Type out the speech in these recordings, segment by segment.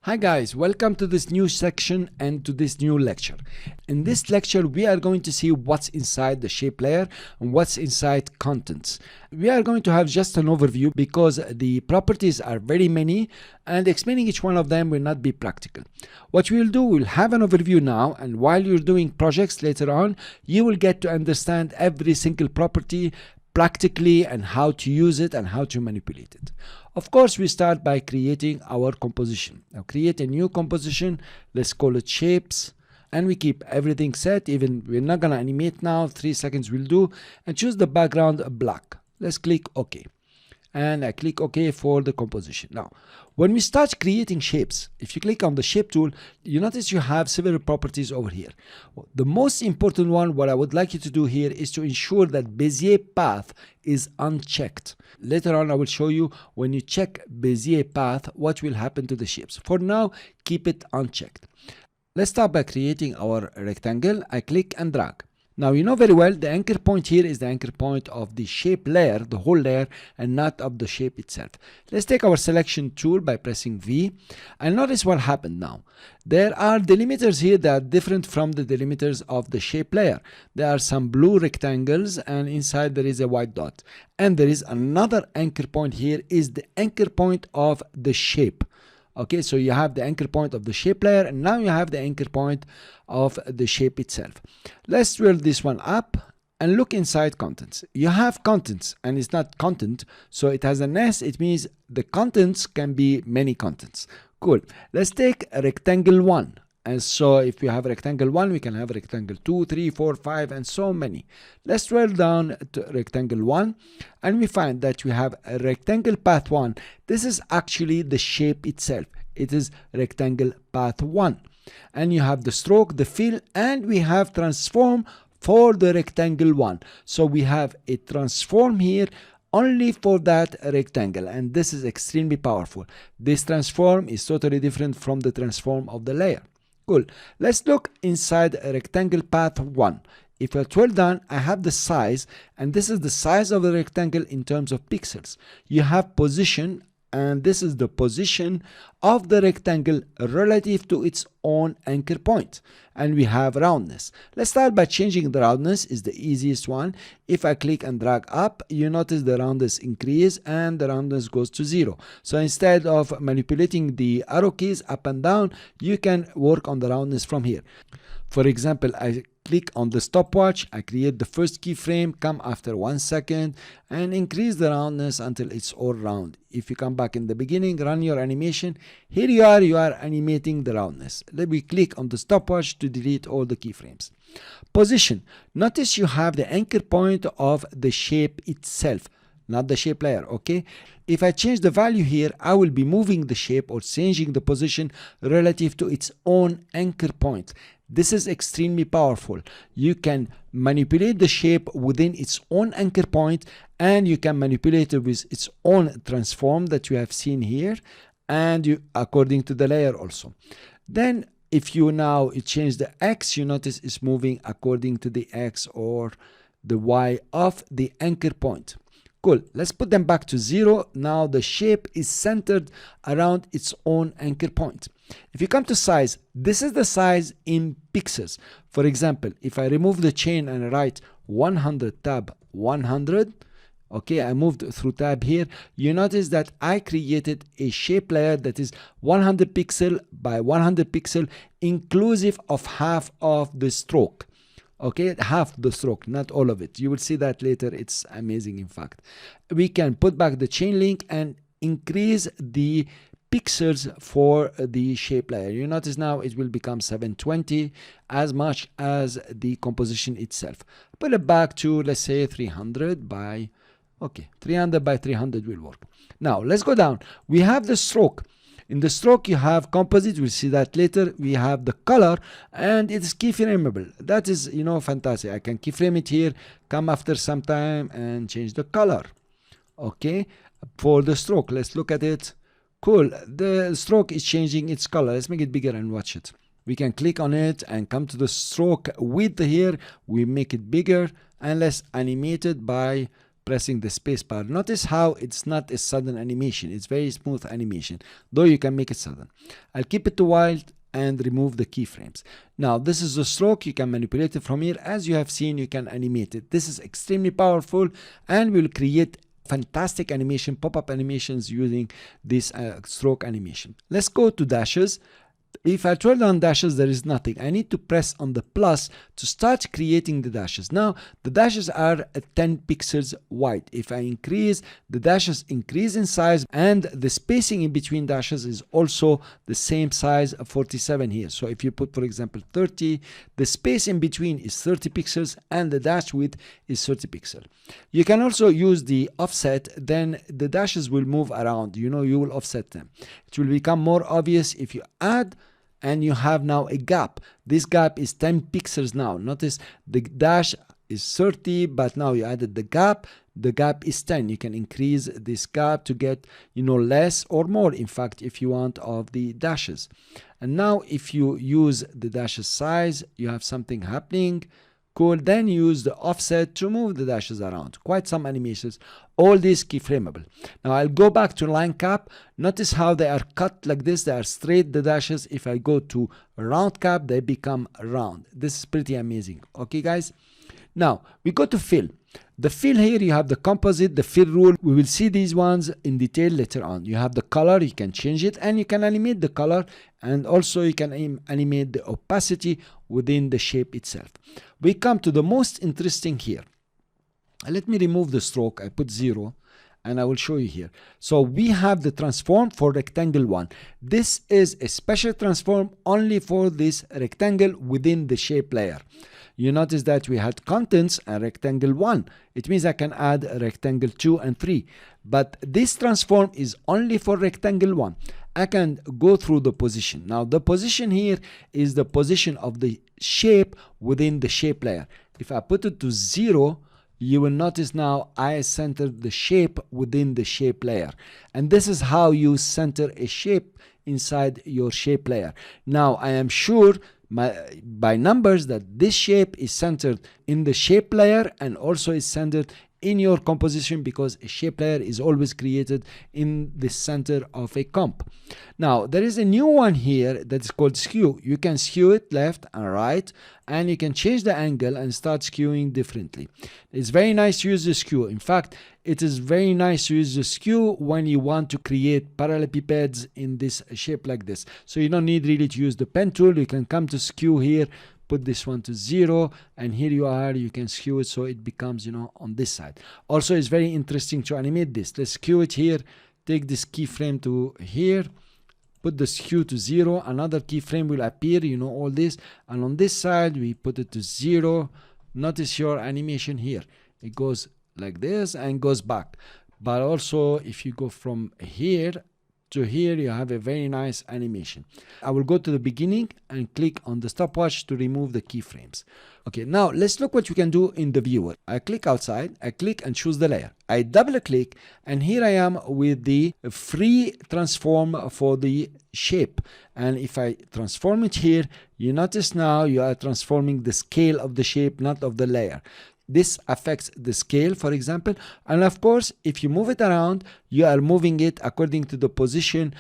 Hi guys, welcome to this new section and to this new lecture. In this lecture, we are going to see what's inside the shape layer and what's inside contents. We are going to have just an overview because the properties are very many and explaining each one of them will not be practical. What we'll do, we'll have an overview now, and while you're doing projects later on, you will get to understand every single property practically and how to use it and how to manipulate it. Of course, we start by creating our composition. Now create a new composition, let's call it shapes, and we keep everything set. Even we're not gonna animate now, 3 seconds will do, and choose the background black. Let's click OK. And I click OK for the composition. Now, when we start creating shapes, if you click on the shape tool, you notice you have several properties over here. The most important one, what I would like you to do here is to ensure that Bezier path is unchecked. Later on, I will show you when you check Bezier path, what will happen to the shapes. For now, keep it unchecked. Let's start by creating our rectangle. I click and drag. Now you know very well the anchor point here is the anchor point of the shape layer, the whole layer, and not of the shape itself. Let's take our selection tool by pressing V and notice what happened now. There are delimiters here that are different from the delimiters of the shape layer. There are some blue rectangles and inside there is a white dot. And there is another anchor point here is the anchor point of the shape. Okay, so you have the anchor point of the shape layer and now you have the anchor point of the shape itself. Let's swirl this one up and look inside contents. You have contents and it's not content, so it has an S. It means the contents can be many contents. Cool. Let's take a rectangle 1. And so if we have rectangle 1, we can have rectangle 2, 3, 4, 5, and so many. Let's scroll down to rectangle 1, and we find that we have a rectangle path 1. This is actually the shape itself. It is rectangle path 1. And you have the stroke, the fill, and we have transform for the rectangle 1. So we have a transform here only for that rectangle, and this is extremely powerful. This transform is totally different from the transform of the layer. Cool. Let's look inside a rectangle path 1. If I scroll down, I have the size, and this is the size of the rectangle in terms of pixels. You have position, and this is the position of the rectangle relative to its own anchor point. And we have roundness. Let's start by changing the roundness, is the easiest one. If I click and drag up, you notice the roundness increase and the roundness goes to 0. So instead of manipulating the arrow keys up and down, you can work on the roundness from here. For example, I click on the stopwatch, I create the first keyframe, come after 1 second, and increase the roundness until it's all round. If you come back in the beginning, run your animation, here you are animating the roundness. Let me click on the stopwatch to delete all the keyframes. Position. Notice you have the anchor point of the shape itself, not the shape layer. Okay, if I change the value here, I will be moving the shape or changing the position relative to its own anchor point. This is extremely powerful. You can manipulate the shape within its own anchor point, and you can manipulate it with its own transform that you have seen here, and according to the layer also. Then if you now change the X, you notice it's moving according to the X or the Y of the anchor point. Cool. Let's put them back to 0. Now the shape is centered around its own anchor point. If you come to size, this is the size in pixels. For example, if I remove the chain and write 100 tab 100, okay, I moved through tab here, you notice that I created a shape layer that is 100 pixel by 100 pixel inclusive of half of the stroke. Okay, half the stroke, not all of it. You will see that later. It's amazing. In fact, we can put back the chain link and increase the pixels for the shape layer. You notice now it will become 720 as much as the composition itself. Put it back to, let's say, 300 by 300 by 300 will work. Now let's go down. We have the stroke. In the stroke, you have composite. We'll see that later. We have the color, and it is keyframeable. That is, fantastic. I can keyframe it here, come after some time, and change the color. Okay, for the stroke, let's look at it. Cool. The stroke is changing its color. Let's make it bigger and watch it. We can click on it and come to the stroke width here. We make it bigger, and let's animate it by pressing the space bar. Notice how it's not a sudden animation. It's very smooth animation, though you can make it sudden. I'll keep it to wild and remove the keyframes. Now this is the stroke. You can manipulate it from here. As you have seen, you can animate it. This is extremely powerful and will create fantastic animation, pop-up animations using this stroke animation. Let's go to dashes. If I turn on dashes, there is nothing. I need to press on the plus to start creating the dashes. Now the dashes are 10 pixels wide. If I increase, the dashes increase in size, and the spacing in between dashes is also the same size, 47 here. So if you put, for example, 30, the space in between is 30 pixels and the dash width is 30 pixels. You can also use the offset, then the dashes will move around. You will offset them. It will become more obvious if you add and you have now a gap. This gap is 10 pixels now. Notice the dash is 30, but now you added the gap. The gap is 10. You can increase this gap to get less or more, in fact, if you want, of the dashes. And now if you use the dashes size, you have something happening. Cool. Then use the offset to move the dashes around. Quite some animations. All this keyframeable. Now I'll go back to line cap. Notice how they are cut like this. They are straight, the dashes. If I go to round cap, they become round. This is pretty amazing. Okay, guys. Now we go to fill. The fill here, you have the composite, the fill rule. We will see these ones in detail later on. You have the color, you can change it, and you can animate the color, and also you can animate the opacity within the shape itself. We come to the most interesting here. Let me remove the stroke. I put 0 and I will show you here. So we have the transform for rectangle 1. This is a special transform only for this rectangle within the shape layer. You notice that we had contents and rectangle 1. It means I can add rectangle 2 and 3. But this transform is only for rectangle 1. I can go through the position. Now the position here is the position of the shape within the shape layer. If I put it to 0, you will notice now I centered the shape within the shape layer. And this is how you center a shape inside your shape layer. Now I am sure by numbers that this shape is centered in the shape layer and also is centered in your composition, because a shape layer is always created in the center of a comp. Now there is a new one here that is called skew. You can skew it left and right, and you can change the angle and start skewing differently. It's very nice to use the skew. In fact, it is very nice to use the skew when you want to create parallelepipeds in this shape like this. So you don't need really to use the pen tool. You can come to skew here, put this one to 0, and here you are, you can skew it so it becomes on this side. Also, it's very interesting to animate this. Let's skew it here, take this keyframe to here, put the skew to 0, another keyframe will appear, all this, and on this side we put it to 0. Notice your animation here, it goes like this and goes back. But also if you go from here to here, you have a very nice animation. I will go to the beginning and click on the stopwatch to remove the keyframes. Okay, now let's look what you can do in the viewer. I click outside, I click and choose the layer. I double click, and here I am with the free transform for the shape. And if I transform it here, you notice now you are transforming the scale of the shape, not of the layer. This affects the scale, for example, and of course if you move it around, you are moving it according to the position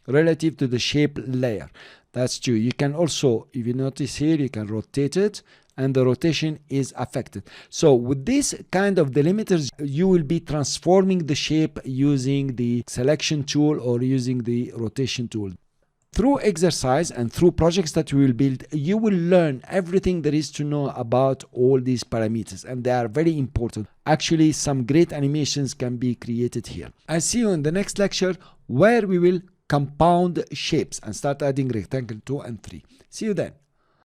relative to the shape layer. That's true. You can also, if you notice here, you can rotate it and the rotation is affected. So with this kind of delimiters, you will be transforming the shape using the selection tool or using the rotation tool. Through exercise and through projects that we will build, you will learn everything there is to know about all these parameters, and they are very important. Actually, some great animations can be created here. I'll see you in the next lecture where we will compound shapes and start adding rectangle 2 and 3. See you then.